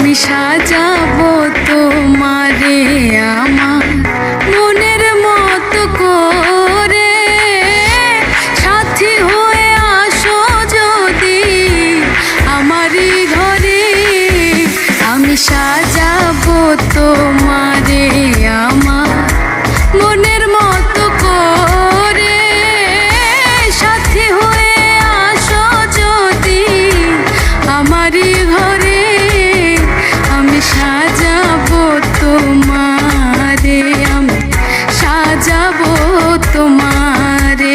আমি সাজাবো তোমারে আমার মনের মতো করে, সাথী হয়ে আসো যদি আমারই ঘরে। আমি সাজাবো তোমারে আমার মনের মতো করে, সাথী হয়ে আসো যদি আমারই ঘরে। আমি সাজাবো তোমারে, আমি সাজাবো তোমারে।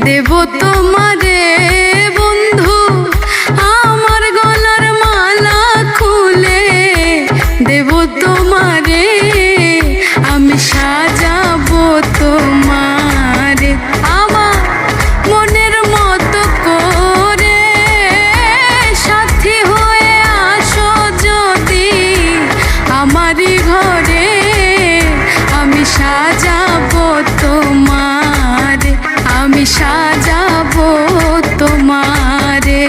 দেবো তোমারে বন্ধু আমার গলার মালা খুলে, দেবো তোমারে আমি সাজাবো তোমারে আমার মনের মতো করে, সাথী হয়ে আসো যদি আমারই ঘরে। আমি সাজাবো তোমারে, আমি সাজাবো তোমারে।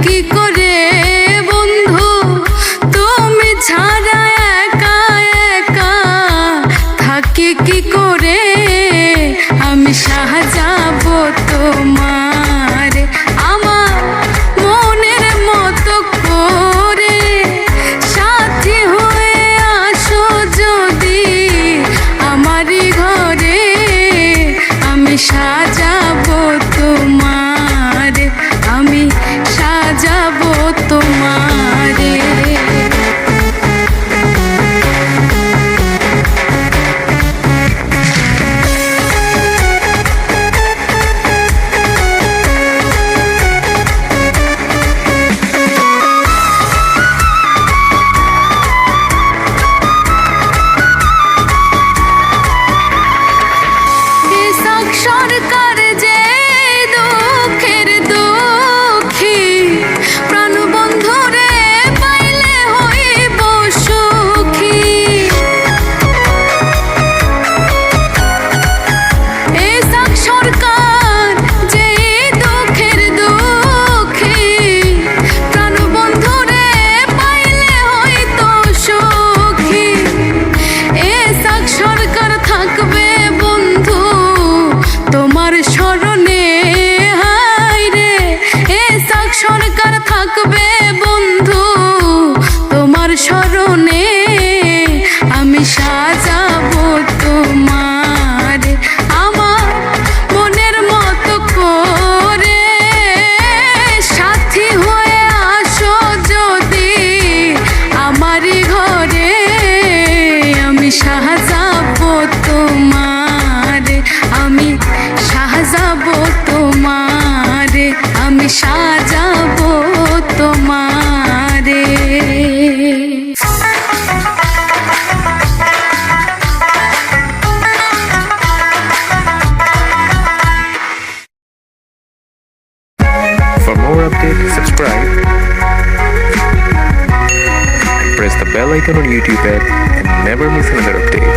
কি করে বন্ধু তুমি ছাড়া একা একা থাকি কি করে। আমি সাজাবো তোমারে আমার মনের মতো করে, সাথী হয়ে আসো যদি আমারই ঘরে। আমি সাজাবো তোমারে, আমি সাজাবো তোমারে। সরকার যে দুঃখের দুঃখী প্রাণ বন্ধুরে পাইলে হইব সুখী। এসাক সরকার যে দুঃখের দুঃখী প্রাণ বন্ধুরে পাইলে হইত সুখী। এসাক সরকার থাকবে বন্ধু তোমার স্মরণে, হায় রে এসাক সরকার থাকবে বন্ধু তোমার স্মরণে। আমি সাজাবো তোমারে আমার মনের মতো করে, সাথী হয়ে আসো যদি আমারই ঘরে। আমি সাজাবো তোমারে, আমি সাজাবো তোমারে, আমি সাজা তোমারে। For more updates, subscribe and press the bell icon on YouTube app and never miss another update.